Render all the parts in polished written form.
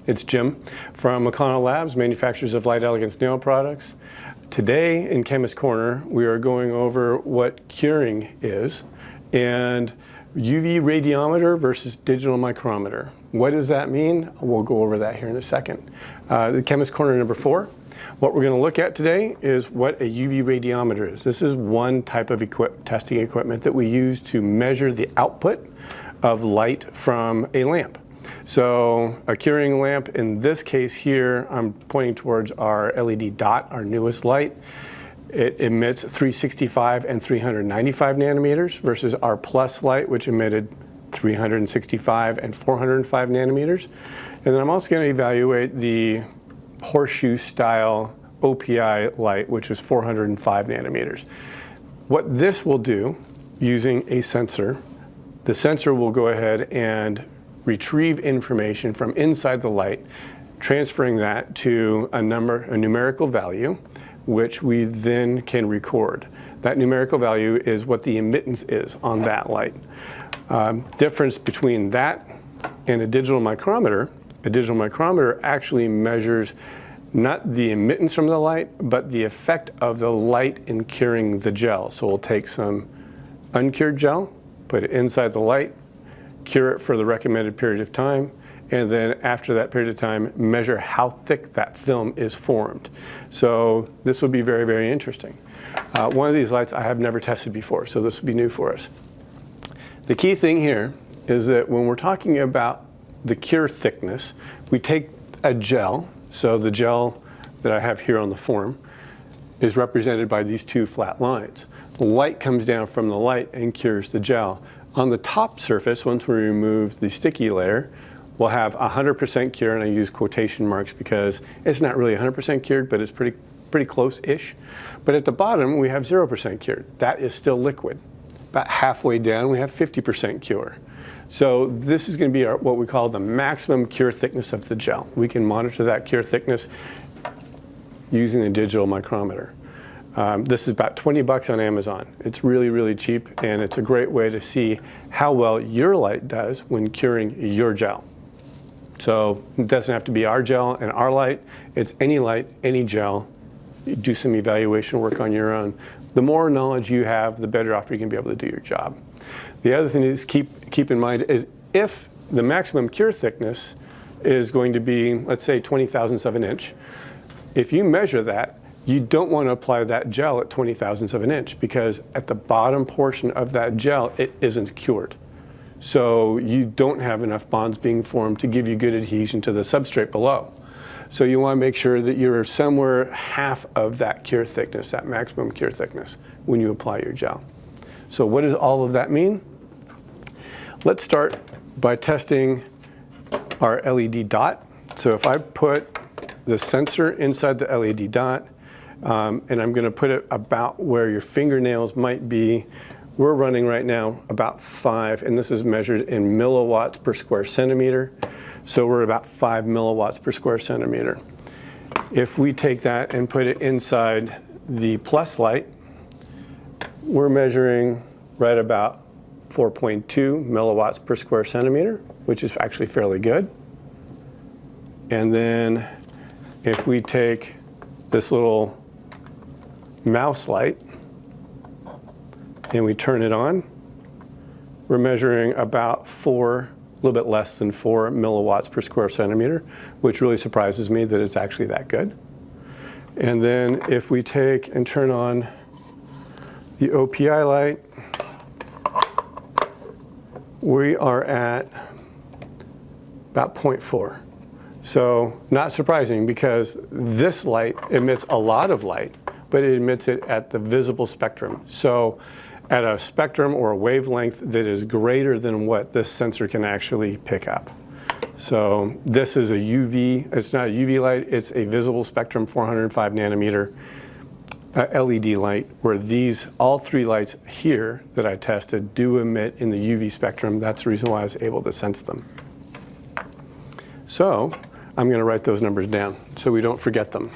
It's Jim from McConnell Labs, manufacturers of light elegance nail products. Today in Chemist Corner, we are going over what curing is and UV radiometer versus digital micrometer. What does that mean? We'll go over that here in a second. The Chemist Corner number 4. What we're going to look at today is what a UV radiometer is. This is one type of testing equipment that we use to measure the output of light from a lamp. So a curing lamp, in this case here, I'm pointing towards our LED dot, our newest light. It emits 365 and 395 nanometers versus our plus light, which emitted 365 and 405 nanometers. And then I'm also going to evaluate the horseshoe style OPI light, which is 405 nanometers. What this will do using a sensor, the sensor will go ahead and retrieve information from inside the light, transferring that to a numerical value, which we then can record. That numerical value is what the emittance is on that light. Difference between that and a digital micrometer actually measures not the emittance from the light, but the effect of the light in curing the gel. So we'll take some uncured gel, put it inside the light, cure it for the recommended period of time, and then after that period of time, measure how thick that film is formed. So this will be very, very interesting. One of these lights I have never tested before, so this will be new for us. The key thing here is that when we're talking about the cure thickness, we take a gel. So the gel that I have here on the form is represented by these two flat lines. The light comes down from the light and cures the gel. On the top surface, once we remove the sticky layer, we'll have 100% cure, and I use quotation marks because it's not really 100% cured, but it's pretty close-ish. But at the bottom, we have 0% cured. That is still liquid. About halfway down, we have 50% cure. So this is going to be what we call the maximum cure thickness of the gel. We can monitor that cure thickness using a digital micrometer. This is about 20 bucks on Amazon. It's really, really cheap, and it's a great way to see how well your light does when curing your gel. So it doesn't have to be our gel and our light. It's any light, any gel. You do some evaluation work on your own. The more knowledge you have, the better off you're going to be able to do your job. The other thing to keep in mind is if the maximum cure thickness is going to be, let's say, 20 thousandths of an inch, if you measure that, you don't want to apply that gel at 20 thousandths of an inch because at the bottom portion of that gel, it isn't cured. So you don't have enough bonds being formed to give you good adhesion to the substrate below. So you want to make sure that you're somewhere half of that cure thickness, that maximum cure thickness, when you apply your gel. So what does all of that mean? Let's start by testing our LED dot. So if I put the sensor inside the LED dot, and I'm going to put it about where your fingernails might be. We're running right now about 5, and this is measured in milliwatts per square centimeter. So we're about 5 milliwatts per square centimeter. If we take that and put it inside the plus light, we're measuring right about 4.2 milliwatts per square centimeter, which is actually fairly good. And then if we take this little mouse light and we turn it on, we're measuring about a little bit less than 4 milliwatts per square centimeter, which really surprises me that it's actually that good. And then if we take and turn on the OPI light, we are at about 0.4. So not surprising because this light emits a lot of light, but it emits it at the visible spectrum. So at a spectrum or a wavelength that is greater than what this sensor can actually pick up. So this is a UV, it's not a UV light, it's a visible spectrum 405 nanometer LED light, where all 3 lights here that I tested do emit in the UV spectrum. That's the reason why I was able to sense them. So I'm going to write those numbers down so we don't forget them.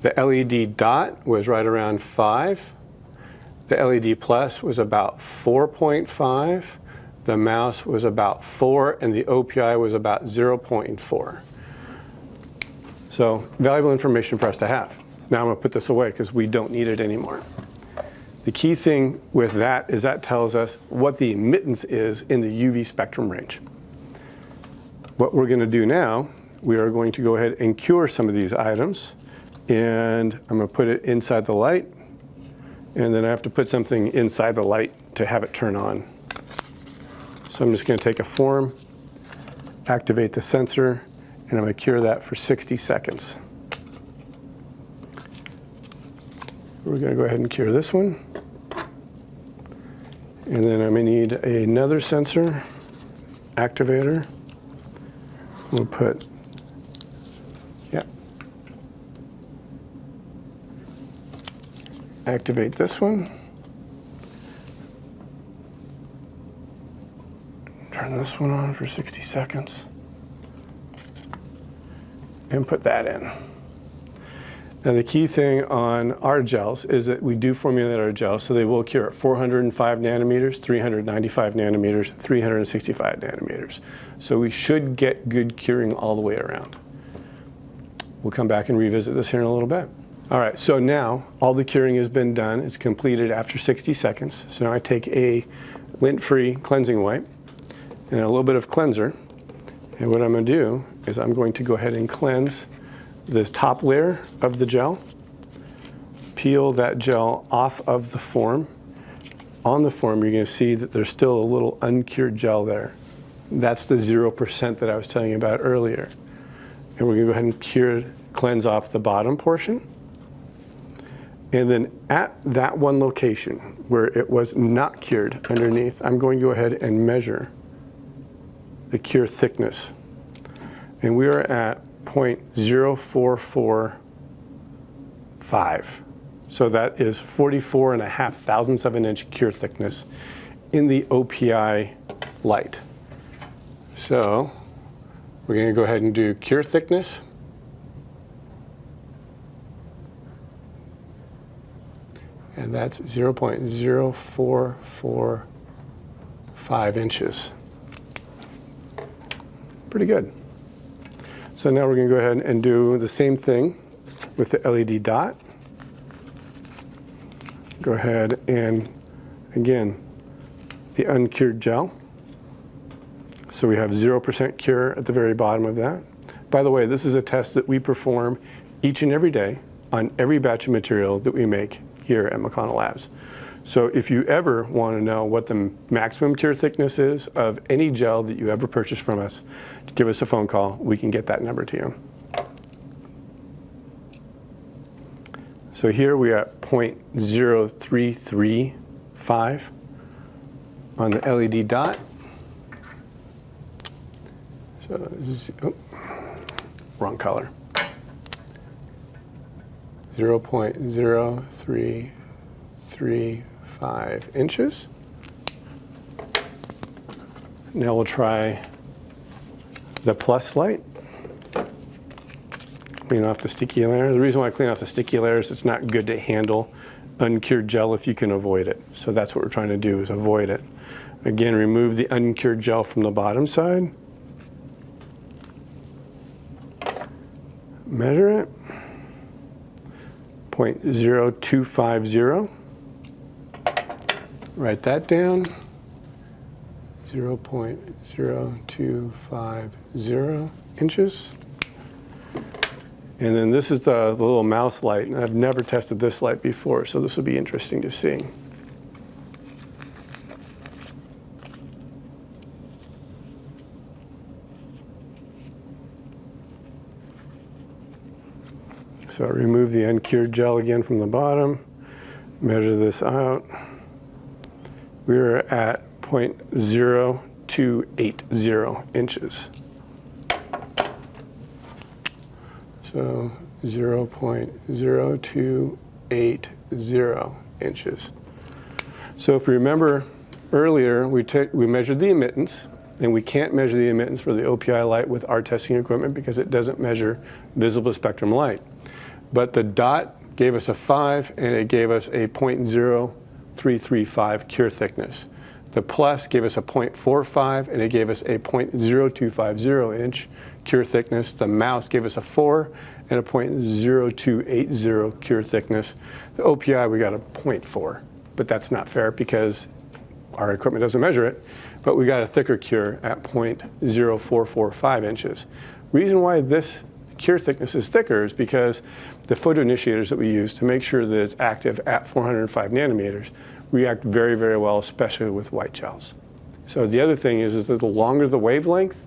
The LED dot was right around 5. The LED plus was about 4.5. the mouse was about 4, and the OPI was about 0.4. So valuable information for us to have. Now I'm going to put this away because we don't need it anymore. The key thing with that is that tells us what the emittance is in the UV spectrum range. What we're going to do now, we are going to go ahead and cure some of these items. And I'm going to put it inside the light. And then I have to put something inside the light to have it turn on. So I'm just going to take a form, activate the sensor, and I'm going to cure that for 60 seconds. We're going to go ahead and cure this one. And then I'm going to need another sensor, activator. We'll put, activate this one. Turn this one on for 60 seconds. And put that in. Now the key thing on our gels is that we do formulate our gels so they will cure at 405 nanometers, 395 nanometers, 365 nanometers. So we should get good curing all the way around. We'll come back and revisit this here in a little bit. All right, so now all the curing has been done. It's completed after 60 seconds. So now I take a lint-free cleansing wipe and a little bit of cleanser. And what I'm going to do is I'm going to go ahead and cleanse this top layer of the gel, peel that gel off of the form. On the form, you're going to see that there's still a little uncured gel there. That's the 0% that I was telling you about earlier. And we're going to go ahead and cleanse off the bottom portion. And then at that one location where it was not cured underneath, I'm going to go ahead and measure the cure thickness. And we are at 0.0445. So that is 44.5 thousandths of an inch cure thickness in the OPI light. So we're going to go ahead and do cure thickness. And that's 0.0445 inches. Pretty good. So now we're going to go ahead and do the same thing with the LED dot. Go ahead and, again, the uncured gel. So we have 0% cure at the very bottom of that. By the way, this is a test that we perform each and every day on every batch of material that we make here at McConnell Labs. So if you ever want to know what the maximum cure thickness is of any gel that you ever purchase from us, give us a phone call. We can get that number to you. So here we are at 0.0335 on the LED dot. So, wrong color. 0.0335 inches. Now we'll try the plus light. Clean off the sticky layer. The reason why I clean off the sticky layer is it's not good to handle uncured gel if you can avoid it. So that's what we're trying to do, is avoid it. Again, remove the uncured gel from the bottom side. Measure it. 0.0250. Write that down. 0.0250 inches. And then this is the little mouse light. And I've never tested this light before, so this will be interesting to see. So remove the uncured gel again from the bottom, measure this out. We're at 0.0280 inches. So 0.0280 inches. So if you remember earlier, we measured the emittance, and we can't measure the emittance for the OPI light with our testing equipment because it doesn't measure visible spectrum light. But the dot gave us a 5, and it gave us a 0.0335 cure thickness. The plus gave us a 0.45, and it gave us a 0.0250 inch cure thickness. The mouse gave us a 4 and a 0.0280 cure thickness. The OPI, we got a 0.4, but that's not fair because our equipment doesn't measure it, but we got a thicker cure at 0.0445 inches. Reason why this cure thickness is thicker is because the photoinitiators that we use to make sure that it's active at 405 nanometers react very, very well, especially with white gels. So the other thing is that the longer the wavelength,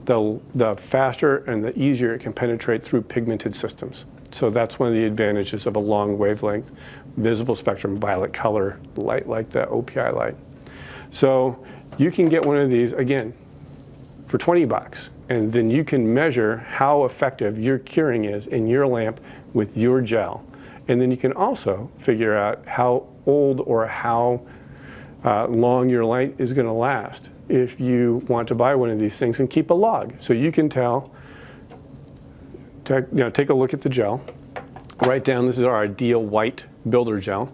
the faster and the easier it can penetrate through pigmented systems. So that's one of the advantages of a long wavelength, visible spectrum, violet color light like the OPI light. So you can get one of these, again, for 20 bucks, and then you can measure how effective your curing is in your lamp with your gel. And then you can also figure out how old or how long your light is going to last if you want to buy one of these things and keep a log. So you can tell, take a look at the gel, write down, this is our ideal white builder gel.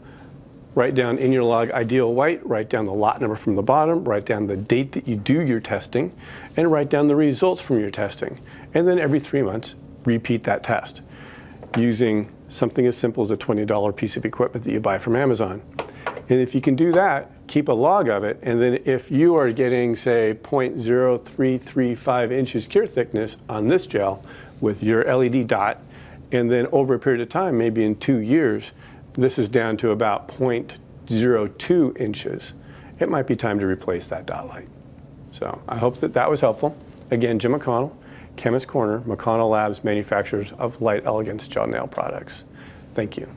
Write down in your log ideal white, write down the lot number from the bottom, write down the date that you do your testing, and write down the results from your testing. And then every 3 months, repeat that test using something as simple as a $20 piece of equipment that you buy from Amazon. And if you can do that, keep a log of it, and then if you are getting, say, 0.0335 inches cure thickness on this gel with your LED dot, and then over a period of time, maybe in 2 years, this is down to about 0.02 inches, it might be time to replace that dot light. So I hope that that was helpful. Again, Jim McConnell, Chemist Corner, McConnell Labs, manufacturers of light elegance gel nail products. Thank you.